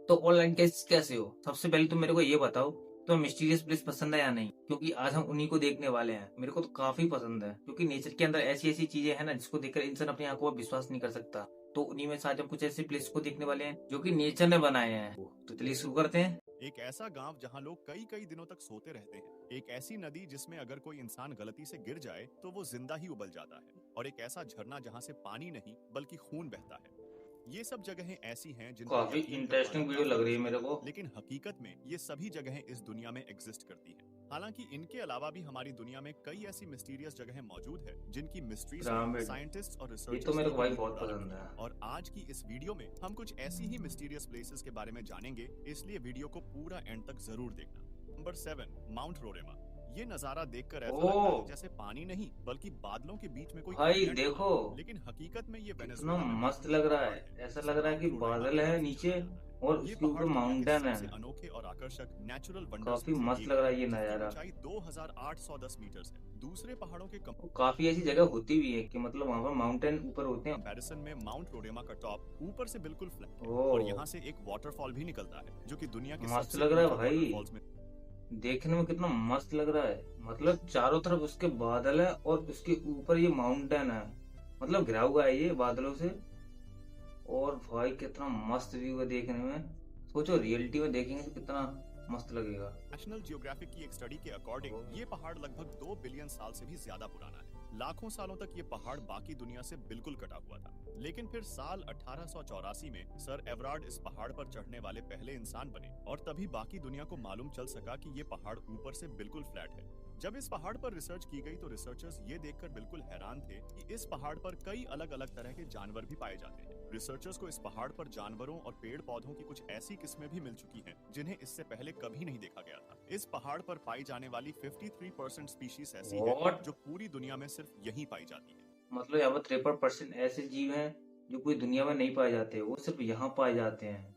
तो online case कैसे हो? सबसे पहले तुम मेरे को ये बताओ, तुम्हें मिस्टीरियस प्लेस पसंद है या नहीं? क्योंकि आज हम उन्हीं को देखने वाले हैं। मेरे को तो काफी पसंद है, क्योंकि नेचर के अंदर ऐसी ऐसी चीजें हैं ना जिसको देखकर इंसान अपनी आंखों पर विश्वास नहीं कर सकता। तो उन्हीं में से आज हम कुछ ऐसे प्लेस को देखने वाले हैं जो कि नेचर ने बनाए हैं। तो चलिए शुरू करते हैं। एक ऐसा गांव जहां लोग कई कई दिनों तक सोते रहते हैं। एक ऐसी नदी जिसमें अगर कोई इंसान गलती से गिर जाए तो वो जिंदा ही उबल जाता है। और एक ऐसा झरना जहां से पानी नहीं बल्कि खून बहता है। ये सब जगहें ऐसी हैं जिन पर काफी यकीन कर पाना इंटरेस्टिंग वीडियो काफी लग रही है मुश्किल मेरे है, को। लेकिन हकीकत में ये सभी जगहें इस दुनिया में एग्जिस्ट करती हैं। हालांकि इनके अलावा भी हमारी दुनिया में कई ऐसी मिस्टीरियस जगहें मौजूद है जिनकी मिस्ट्री से पिरामिड, साइंटिस्ट और ये तो रिसर्चर्स मेरे ने को भी भाई मुंह बहुत फुला पसंद रखी है। है। और आज की इस वीडियो में हम कुछ ऐसी ही मिस्टीरियस प्लेसेस के बारे में जानेंगे, इसलिए वीडियो को पूरा एंड तक जरूर देखना। Number 7, Mount Roraima. ये नजारा देखकर ऐसा लगता है ओ जैसे पानी नहीं बल्कि बादलों के बीच में कोई भाई आइलैंड बना देखो, है, लेकिन हकीकत में ये कितना वेनेजुएला में मस्त मौजूद एक लग रहा पहाड़ है। है ऐसा जिसे लग रहा है माउंट कि रोराइमा बादल के है नाम से नीचे जाना जाता है। और ये उसके ऊपर पहाड़ दुनिया के माउंटेन है। सबसे अनोखे और आकर्षक नेचुरल वंडर्स काफी में से मस्त एक लग है, रहा है ये जिसकी नजारा। ऊंचाई 2810 मीटर है। दूसरे पहाड़ों के और काफी ऐसी जगह होती भी है कि मतलब वहां पर माउंटेन ऊपर होते हैं। कंपैरिजन में माउंट रोरेमा का टॉप ऊपर से बिल्कुल फ्लैट है ओ और यहाँ से एक वाटरफॉल भी निकलता है जो कि दुनिया के मस्त सबसे लग रहा है ऊंचे भाई। वाटरफॉल्स में। देखने में कितना मस्त लग रहा है। मतलब चारों तरफ उसके बादल है और उसके ऊपर ये माउंटेन है। मतलब घिरा हुआ है ये बादलों से। और भाई कितना मस्त व्यू है देखने में। सोचो रियलिटी में देखेंगे तो कितना मस्त लगेगा। नेशनल जियोग्राफिक की एक स्टडी के अकॉर्डिंग ये पहाड़ लगभग 2 बिलियन साल से भी ज्यादा पुराना है। लाखों सालों तक ये पहाड़ बाकी दुनिया से बिल्कुल कटा हुआ था, लेकिन फिर साल 1884 में सर एवरार्ड इस पहाड़ पर चढ़ने वाले पहले इंसान बने और तभी बाकी दुनिया को मालूम चल सका कि ये पहाड़ ऊपर से बिल्कुल फ्लैट है। जब इस पहाड़ पर रिसर्च की गई तो रिसर्चर्स ये देखकर बिल्कुल हैरान थे कि इस पहाड़ पर कई अलग अलग तरह के जानवर भी पाए जाते हैं। रिसर्चर्स को इस पहाड़ पर जानवरों और पेड़ पौधों की कुछ ऐसी किस्में भी मिल चुकी हैं जिन्हें इससे पहले कभी नहीं देखा गया था। इस पहाड़ पर पाई जाने वाली 53% स्पीशीज ऐसी है व्हाट? जो पूरी दुनिया में सिर्फ यहीं पाई जाती है। मतलब यहाँ पर 53% ऐसे जीव हैं जो पूरी दुनिया में नहीं पाए जाते, वो सिर्फ यहाँ पाए जाते हैं।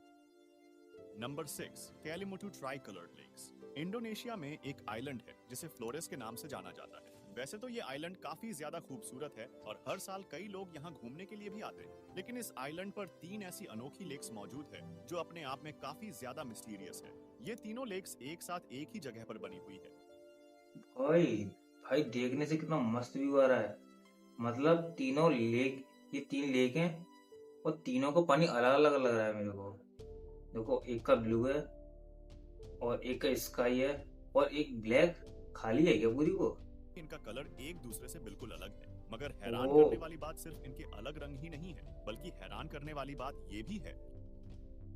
Number 6, Kelimutu tri coloured lakes. Indonesia में एक आइलैंड है जिसे फ्लोरेस के नाम से जाना जाता है। वैसे तो ये आइलैंड काफी ज्यादा खूबसूरत है और हर साल कई लोग यहाँ घूमने के लिए भी आते हैं, लेकिन इस आइलैंड पर 3 ऐसी अनोखी लेक्स मौजूद है जो अपने आप में काफी ज्यादा मिस्टीरियस है। ये तीनों लेक्स एक साथ एक ही जगह पर बनी हुई है। भाई भाई देखने से कितना मस्त व्यू आ रहा है। मतलब तीनों लेक, ये 3 लेक हैं और तीनों का पानी अलग अलग लग रहा है मेरे को। देखो एक का ब्लू है और एक का स्काई है और एक ब्लैक। खाली है क्या पूरी को? इनका कलर एक दूसरे से बिल्कुल अलग है, मगर हैरान ओ करने वाली बात सिर्फ इनके अलग रंग ही नहीं है, बल्कि हैरान करने वाली बात ये भी है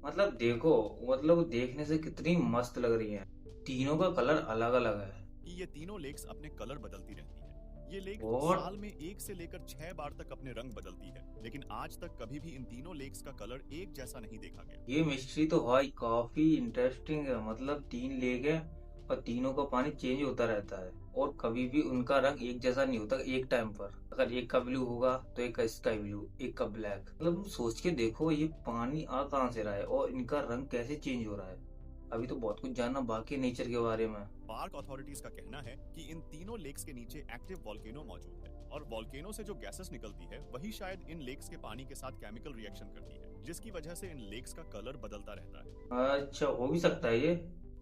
मतलब देखो, मतलब देखने से कितनी मस्त लग रही है। तीनों का कलर अलग अलग है। कि ये तीनों लेक्स अपने कलर बदलती रहती है। ये लेक और साल में 1 से लेकर 6 बार तक अपने रंग बदलती है, लेकिन आज तक कभी भी इन तीनों लेक्स का कलर एक जैसा नहीं देखा गया। ये मिस्ट्री तो भाई काफी इंटरेस्टिंग है। मतलब 3 लेक है और तीनों का पानी चेंज होता रहता है और कभी भी उनका रंग एक जैसा नहीं होता एक टाइम पर। अगर एक का ब्लू होगा तो एक का स्काई ब्लू, एक का ब्लैक। मतलब सोच के देखो ये पानी आ कहाँ से रहा है और इनका रंग कैसे चेंज हो रहा है। अभी तो बहुत कुछ जानना बाकी है नेचर के बारे में। पार्क अथॉरिटीज का कहना है कि इन तीनों लेक्स के नीचे एक्टिव वॉल्केनो मौजूद है और वॉल्केनो से जो गैसेस निकलती है वही शायद इन लेक्स के पानी के साथ केमिकल रिएक्शन करती है, जिसकी वजह से इन लेक्स का कलर बदलता रहता है। अच्छा हो भी सकता है ये।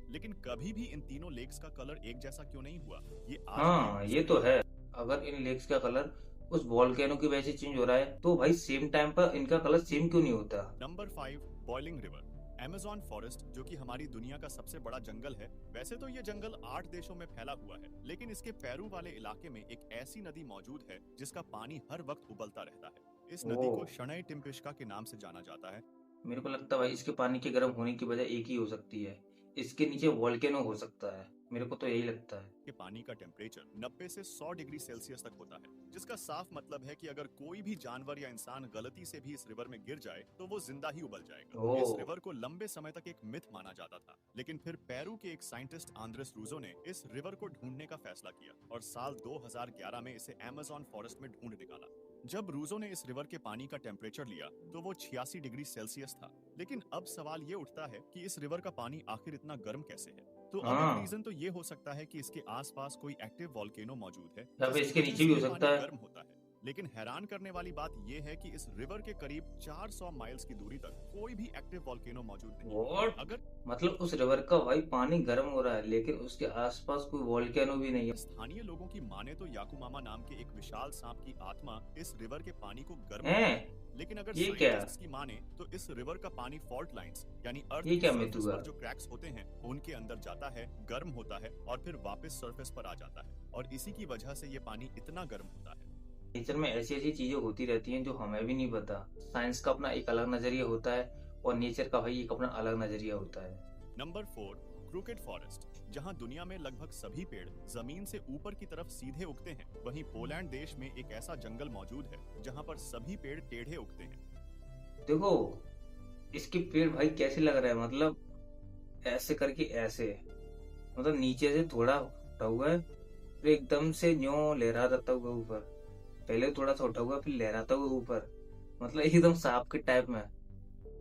लेकिन कभी भी इन तीनों लेक्स का कलर एक जैसा क्यों नहीं हुआ, ये आज भी एक हाँ ये मिस्ट्री तो है। है। अगर इन लेक्स का कलर उस वॉल्केनो की वजह से चेंज हो रहा है तो भाई सेम टाइम पर इनका कलर सेम क्यों नहीं होता? Number 5, boiling river. Amazon forest, जो कि हमारी दुनिया का सबसे बड़ा जंगल है। वैसे तो ये जंगल 8 देशों में फैला हुआ है, लेकिन इसके पेरू वाले इलाके में एक ऐसी नदी मौजूद है जिसका पानी हर वक्त उबलता रहता है। इस नदी को ओ शनई टिम्पिश्का के नाम से जाना जाता है। मेरे को लगता है भाई इसके पानी के गर्म होने की वजह एक ही हो सकती है, इसके नीचे वॉल्केनो हो सकता है। मेरे को तो यही लगता है। के पानी का टेम्परेचर 90 से 100 डिग्री सेल्सियस तक होता है, जिसका साफ मतलब है कि अगर कोई भी जानवर या इंसान गलती से भी इस रिवर में गिर जाए तो वो जिंदा ही उबल जाएगा। ओ इस रिवर को लंबे समय तक एक मिथ माना जाता था, लेकिन फिर पेरू के एक साइंटिस्ट आंद्रेस रूजो ने इस रिवर को ढूंढने का फैसला किया और साल 2011 में इसे अमेज़न फॉरेस्ट में ढूंढ निकाला। जब रूजो ने इस रिवर के पानी का टेम्परेचर लिया तो वो 86 डिग्री सेल्सियस था। लेकिन अब सवाल ये उठता है कि इस रिवर का पानी आखिर इतना गर्म कैसे है। तो अब एक हाँ, रीजन तो ये हो सकता है कि इसके आसपास कोई एक्टिव वॉल्केनो मौजूद है या फिर जिसकी इसके वजह नीचे से भी हो ये पानी सकता है। गर्म होता है। लेकिन हैरान करने वाली बात यह है कि इस रिवर के करीब 400 माइल्स की दूरी तक कोई भी एक्टिव वॉल्केनो मौजूद नहीं है। व्हाट? अगर मतलब उस रिवर का भाई पानी गर्म हो रहा है लेकिन उसके आसपास कोई वोल्केनो भी नहीं है। स्थानीय लोगों की माने तो याकुमामा नाम के एक विशाल सांप की आत्मा इस रिवर के पानी को गर्म हैं? करती है। लेकिन अगर ये क्या? साइंटिस्ट्स की माने तो इस रिवर का पानी फॉल्ट लाइंस यानी अर्थ ये की क्या सरफेस मिथुआ? पर जो क्रैक्स होते हैं उनके अंदर जाता है, गर्म होता है और फिर वापस सरफेस पर आ जाता है, और इसी की वजह से ये पानी इतना गर्म होता है। नेचर में ऐसी ऐसी चीजें होती रहती हैं जो हमें भी नहीं पता। साइंस का अपना एक अलग नजरिया होता है और नेचर का भाई एक अपना अलग नजरिया होता है। Number 4, crooked forest. जहां दुनिया में लगभग सभी पेड़ जमीन से ऊपर की तरफ सीधे उगते हैं, वहीं पोलैंड देश में एक ऐसा जंगल मौजूद है जहां पर सभी पेड़ टेढ़े उगते हैं। देखो इसके पेड़ भाई कैसे लग रहा है, मतलब ऐसे करके ऐसे, मतलब नीचे से थोड़ा उठा हुआ है फिर एकदम से न्यो लहराता हुआ ऊपर। पहले थोड़ा सा उठा हुआ फिर लहराता हुआ ऊपर, मतलब एकदम सांप के टाइप में।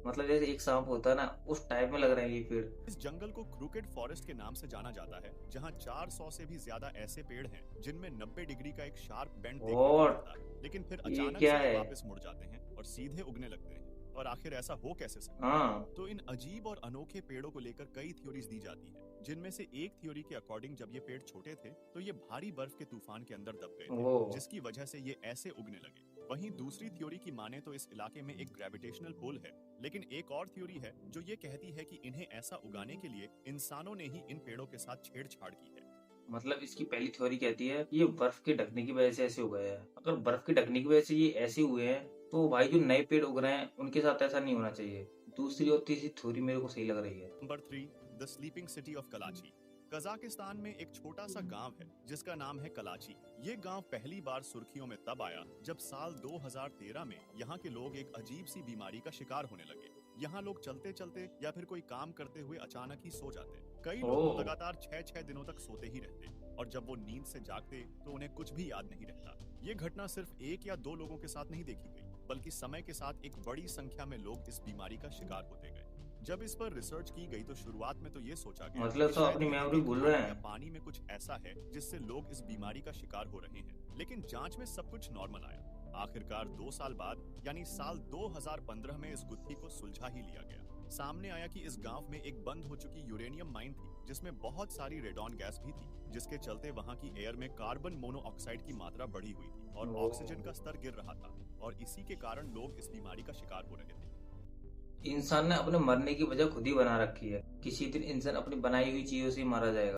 मतलब जैसे एक सांप होता है ना, उस टाइप में लग रहा है ये पेड़। इस जंगल को क्रूकेड फॉरेस्ट के नाम से जाना जाता है, जहां 400 से भी ज्यादा ऐसे पेड़ हैं जिनमें 90 डिग्री का एक शार्प बेंड देखने को और मिलता है, लेकिन फिर ये अचानक क्या से ये है? वापस मुड़ जाते हैं और सीधे उगने लगते हैं। और आखिर ऐसा हो कैसे सकता है? हाँ। तो इन अजीब और अनोखे पेड़ों को लेकर कई थ्योरीज दी जाती हैं, जिनमें से एक थ्योरी के अकॉर्डिंग जब ये पेड़ छोटे थे तो ये भारी बर्फ के तूफान के अंदर दब गए ओ। थे, जिसकी वजह से ये ऐसे उगने लगे। वहीं दूसरी थ्योरी की माने तो इस इलाके में एक ग्रेविटेशनल पुल है, लेकिन एक और थ्योरी है जो ये कहती है कि इन्हें ऐसा उगाने के लिए इंसानों ने ही इन पेड़ों के साथ छेड़छाड़ की है। मतलब इसकी पहली थ्योरी कहती है ये बर्फ के ढकने की वजह से ऐसे हो गए हैं। अगर बर्फ के ढकने की वजह से ये ऐसे हुए हैं तो भाई जो नए पेड़ उग रहे हैं उनके साथ ऐसा नहीं होना चाहिए। दूसरी और तीसरी थ्योरी मेरे को सही लग रही है। Number 3, the sleeping city of Kalachi. Kazakhstan में एक छोटा सा गांव है जिसका नाम है कलाची। ये गांव पहली बार सुर्खियों में तब आया जब साल 2013 में यहाँ के लोग एक अजीब सी बीमारी का शिकार होने लगे। यहाँ लोग चलते चलते या फिर कोई काम करते हुए अचानक ही सो जाते। कई लोग तो ओह। लगातार 6-6 दिनों तक सोते ही रहते, और जब वो नींद से जागते तो उन्हें कुछ भी याद नहीं रहता। ये घटना सिर्फ एक या दो लोगों के साथ नहीं देखी गई, बल्कि समय के साथ एक बड़ी संख्या में लोग इस बीमारी का शिकार होते गए। जब इस पर रिसर्च की गई तो शुरुआत में तो ये सोचा गया मतलब कि सब शायद अपनी ये मेमोरी किसी भूल खाने रहे या हैं। पानी में कुछ ऐसा है जिससे लोग इस बीमारी का शिकार हो रहे हैं, लेकिन जांच में सब कुछ नॉर्मल आया। आखिरकार 2 साल बाद यानी साल 2015 में इस गुत्थी को सुलझा ही लिया गया। सामने आया कि इस गांव में एक बंद हो चुकी यूरेनियम माइन थी जिसमें बहुत सारी रेडॉन गैस भी थी, जिसके चलते वहां की एयर में कार्बन मोनोऑक्साइड की मात्रा बढ़ी हुई थी और ओह। ऑक्सीजन का स्तर गिर रहा था, और इसी के कारण लोग इस बीमारी का शिकार हो रहे थे। इंसान ने अपने मरने की वजह खुद ही बना रखी है। किसी दिन इंसान अपनी बनाई हुई चीजों से ही मारा जाएगा।